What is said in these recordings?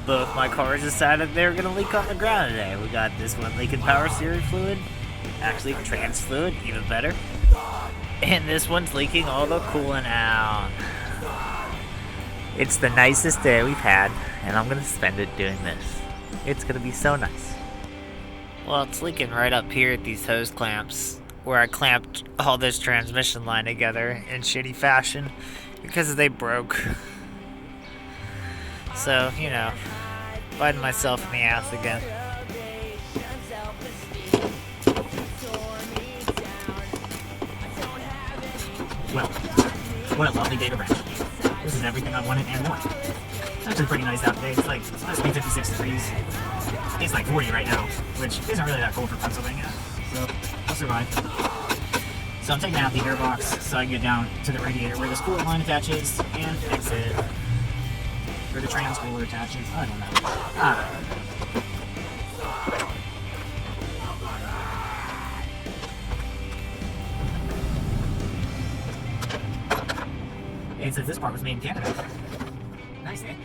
both my cars decided they were going to leak on the ground today. We got this one leaking power steering fluid, actually trans fluid, even better. And this one's leaking all the coolant out. It's the nicest day we've had, and I'm going to spend it doing this. It's going to be so nice. Well, it's leaking right up here at these hose clamps, where I clamped all this transmission line together in shitty fashion because they broke. So, you know, biting myself in the ass again. Well, what a lovely day to rent. This is everything I wanted and more. It's actually pretty nice out today. It's like supposed to be 56 degrees. It's like 40 right now, which isn't really that cold for Pennsylvania. So, I'll survive. So I'm taking out the airbox so I can get down to the radiator where the coolant line attaches and fix it. Or the trans cooler attaches. I don't know. It says this part was made in Canada. Nice, eh?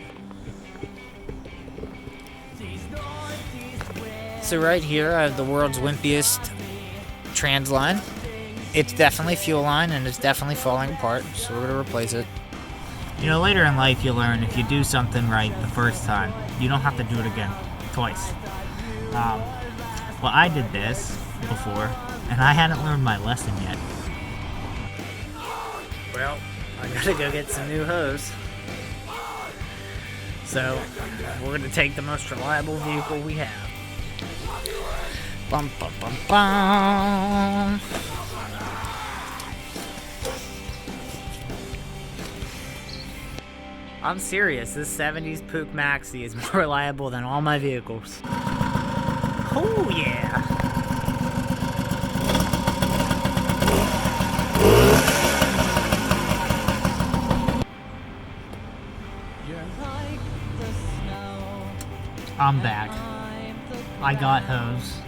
So right here I have the world's wimpiest trans line. It's definitely fuel line and it's definitely falling apart, so we're gonna replace it. You know, later in life you learn if you do something right the first time, you don't have to do it again twice. Well, I did this before, and I hadn't learned my lesson yet. Well, I gotta go get some new hose. So, we're gonna take the most reliable vehicle we have. Bum bum bum bum. I'm serious, this 70s Puch Maxi is more reliable than all my vehicles. Oh yeah! I'm back. I got hose.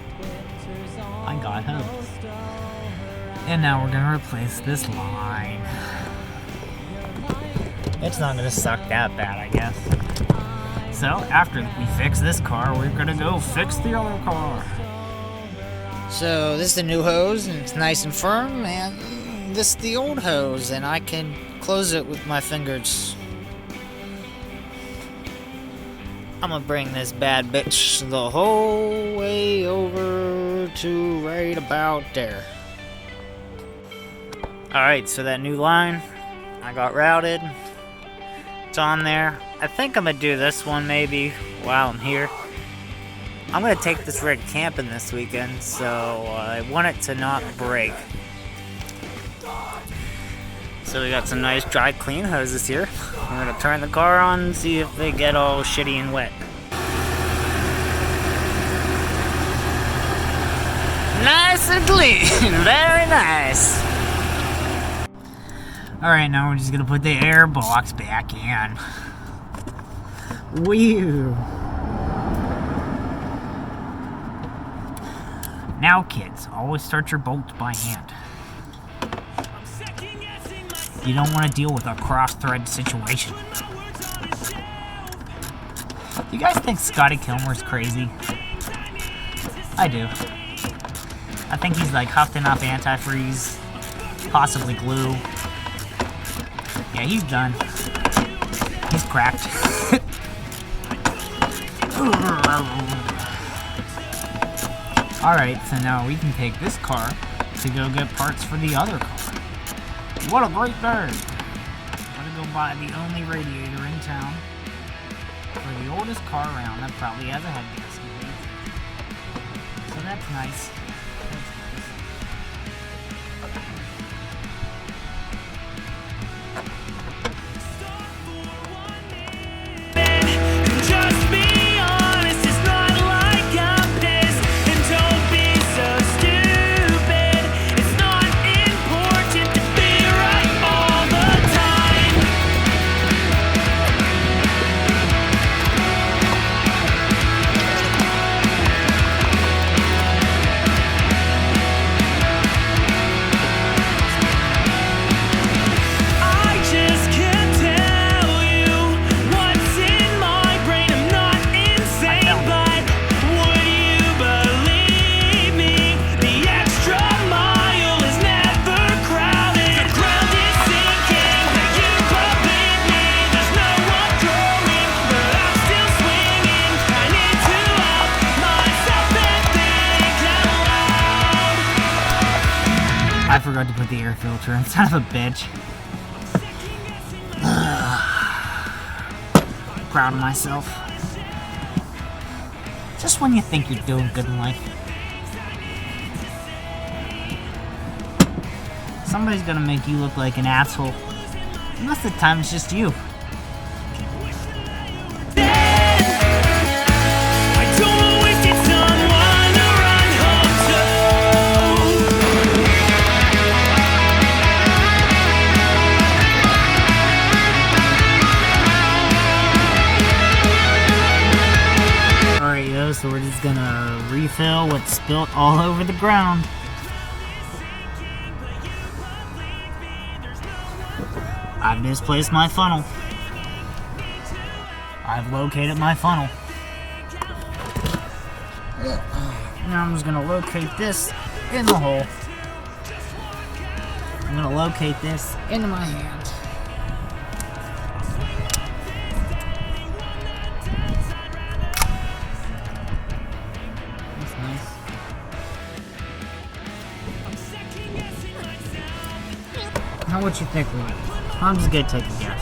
And now we're gonna replace this line. It's not gonna suck that bad, I guess. So, after we fix this car, we're gonna go fix the other car. So, this is the new hose, and it's nice and firm, and this is the old hose, and I can close it with my fingers. I'm gonna bring this bad bitch the whole way over to right about there. Alright, so that new line, I got routed. It's on there. I think I'm gonna do this one maybe while I'm here. I'm gonna take this rig camping this weekend, so I want it to not break. So we got some nice dry clean hoses here. I'm gonna turn the car on and see if they get all shitty and wet. Nice and clean, very nice. Alright, now we're just gonna put the air box back in. Whew. Now kids, always start your bolts by hand. You don't want to deal with a cross-thread situation. You guys think Scotty Kilmer's crazy? I do. I think he's like huffing up antifreeze, possibly glue. Yeah, he's done. He's cracked. Alright, so now we can take this car to go get parts for the other car. What a great day! I'm gonna go buy the only radiator in town for the oldest car around that probably has a head gasket. So that's nice. forgot to put the air filter in. Son of a bitch. Proud of myself. Just when you think you're doing good in life, somebody's gonna make you look like an asshole. And most of the time it's just you. So we're just gonna refill what's spilt all over the ground. I've misplaced my funnel. I've located my funnel. Now I'm just gonna locate this in the hole. I'm gonna locate this into my hand. Now what you think, Lee? I'm just gonna take a guess.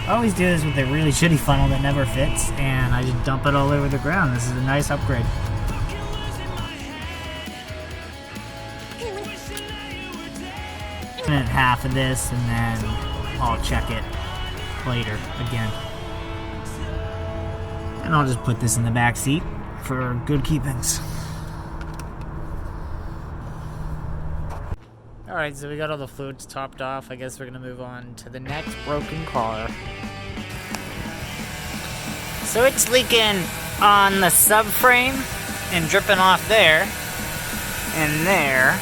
I always do this with a really shitty funnel that never fits, and I just dump it all over the ground. This is a nice upgrade. And half of this, and then I'll check it later again. And I'll just put this in the back seat for good keepings. Alright, so we got all the fluids topped off. I guess we're gonna move on to the next broken car. So it's leaking on the subframe and dripping off there and there.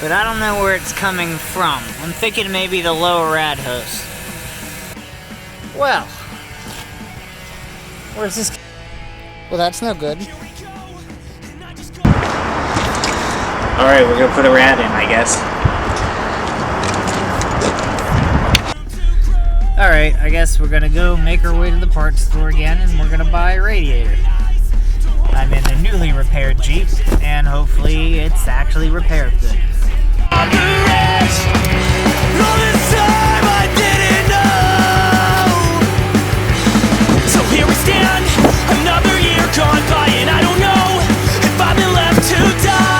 But I don't know where it's coming from. I'm thinking maybe the lower rad hose. Well, where's this? Well, that's no good. Alright, we're gonna put a rad in, I guess. Alright, I guess we're gonna go make our way to the parts store again, and we're gonna buy a radiator. I'm in the newly repaired Jeep, and hopefully it's actually repaired good. So here we stand, another year gone by, and I don't know if I've been left to die.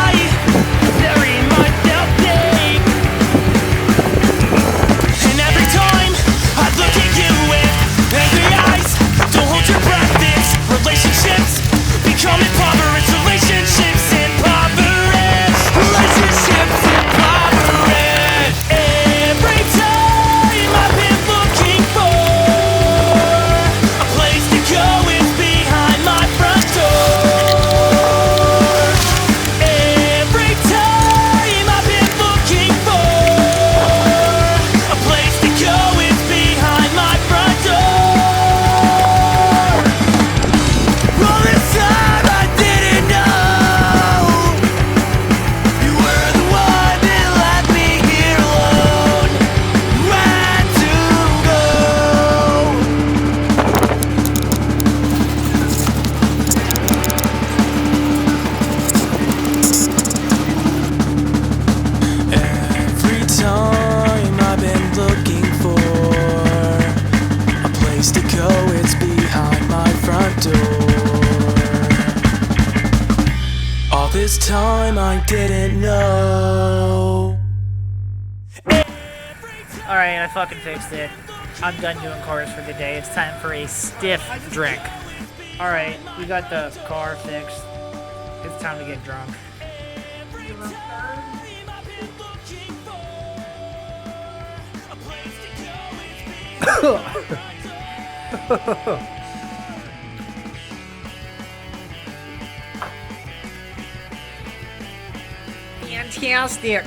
Relationships become impoverished. Relationships impoverished. Relationships impoverished. Every time I've been looking for a place to go is behind my front door. Every time I've been looking for a place to go is behind my front door. This time I didn't know. Alright, I fucking fixed it. I'm done doing cars for the day. It's time for a stiff drink. Alright, we got the car fixed. It's time to get drunk. Fantastic.